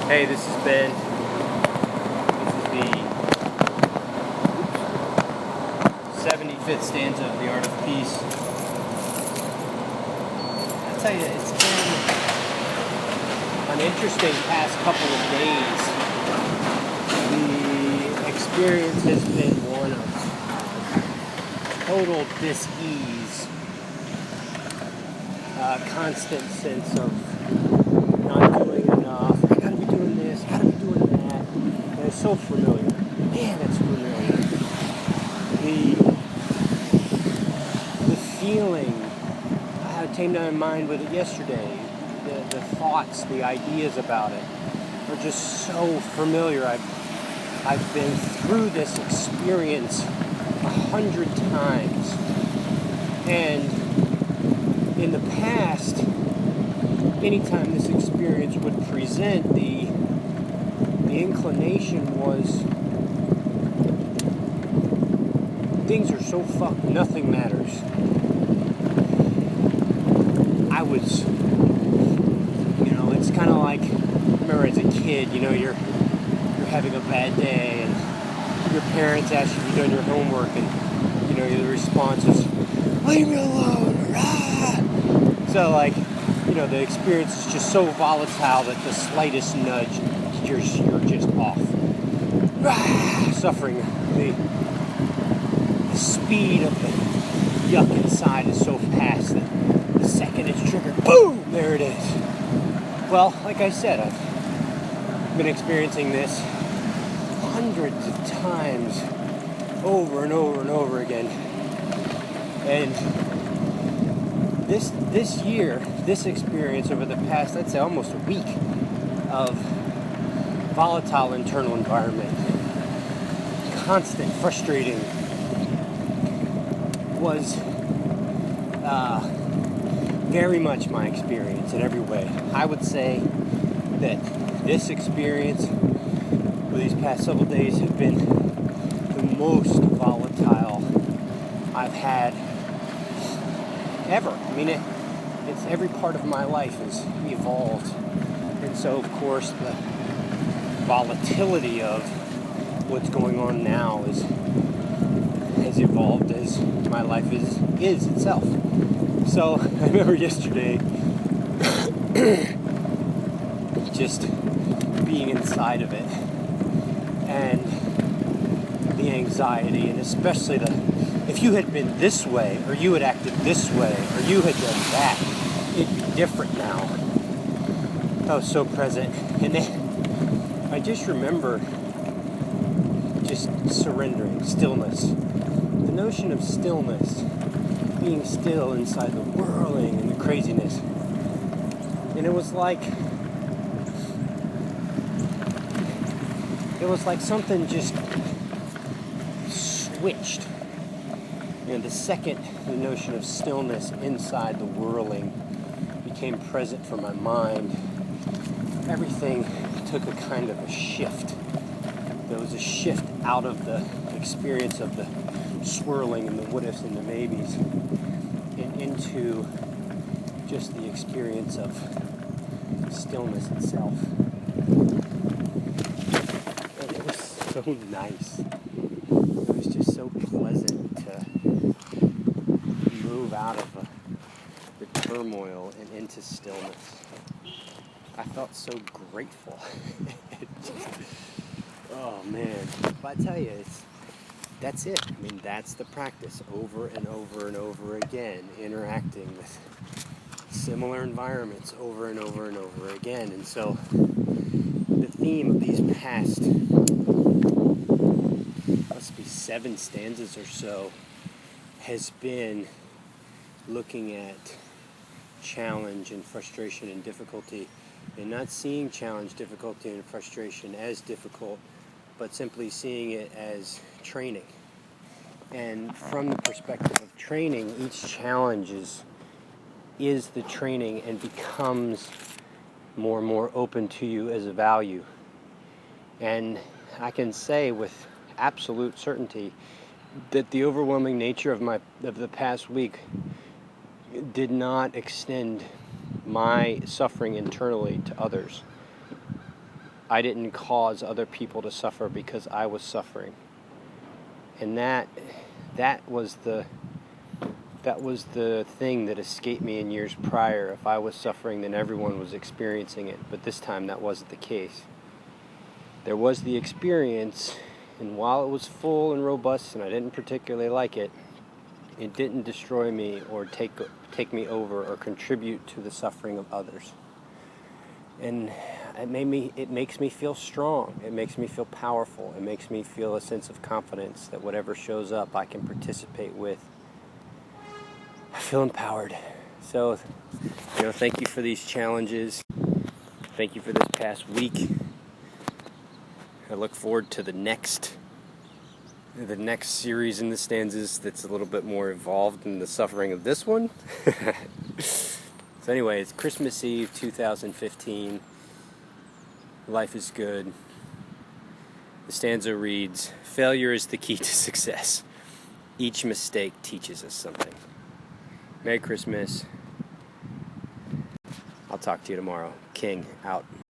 Hey, this is Ben. This is the 75th stanza of The Art of Peace. I'll tell you, it's been an interesting past couple of days. The experience has been one of total dis-ease, constant sense of not doing enough. I gotta be doing this, gotta be doing that. And it's so familiar. Man, it's familiar. The feeling, I came to my mind with it yesterday. The thoughts, the ideas about it are just so familiar. I've been through this experience 100 times. And in the past, anytime this experience would present, the inclination was, things are so fucked, nothing matters. It's kind of like, remember as a kid, you're having a bad day and your parents ask you if you've done your homework and, the response is, leave me alone, rah! So the experience is just so volatile that the slightest nudge, you're just off. Rah! Suffering. The speed of the yuck inside is so fast that the second it's triggered, boom, there it is. Well, like I said, I've been experiencing this hundreds of times over and over and over again. And this year, this experience over the past, I'd say almost a week of volatile internal environment, constant, frustrating, was very much my experience in every way. I would say that this experience for these past several days have been the most volatile I've had ever. I mean, it's every part of my life has evolved. And so, of course, the volatility of what's going on now has evolved as my life is itself. So I remember yesterday just being inside of it and the anxiety, and especially if you had been this way or you had acted this way or you had done that, it'd be different now. I was so present, and then I just remember just surrendering, stillness. The notion of stillness, being still inside the whirling and the craziness. And it was like something just switched. The second the notion of stillness inside the whirling became present for my mind, everything took a kind of a shift. There was a shift out of the experience of the swirling and the what ifs and the maybes and into just the experience of stillness itself. And it was so nice. It was just so pleasant to move out of the turmoil and into stillness. I felt so grateful. Oh man. But I tell you, that's it. I mean, that's the practice over and over and over again, interacting with similar environments over and over and over again. And so the theme of these past, must be 7 stanzas or so, has been looking at challenge and frustration and difficulty, and not seeing challenge, difficulty, and frustration as difficult, but simply seeing it as training. And from the perspective of training, each challenge is the training and becomes more and more open to you as a value. And I can say with absolute certainty that the overwhelming nature of the past week did not extend my suffering internally to others. I didn't cause other people to suffer because I was suffering. And that was the thing that escaped me in years prior. If I was suffering, then everyone was experiencing it. But this time that wasn't the case. There was the experience, and while it was full and robust and I didn't particularly like it, it didn't destroy me or take me over or contribute to the suffering of others. And it makes me feel strong. It makes me feel powerful. It makes me feel a sense of confidence that whatever shows up I can participate with. I feel empowered. So, thank you for these challenges. Thank you for this past week. I look forward to the next series in the stanzas that's a little bit more involved in the suffering of this one. So anyway, it's Christmas Eve 2015. Life is good. The stanza reads, "Failure is the key to success. Each mistake teaches us something." Merry Christmas. I'll talk to you tomorrow. King, out.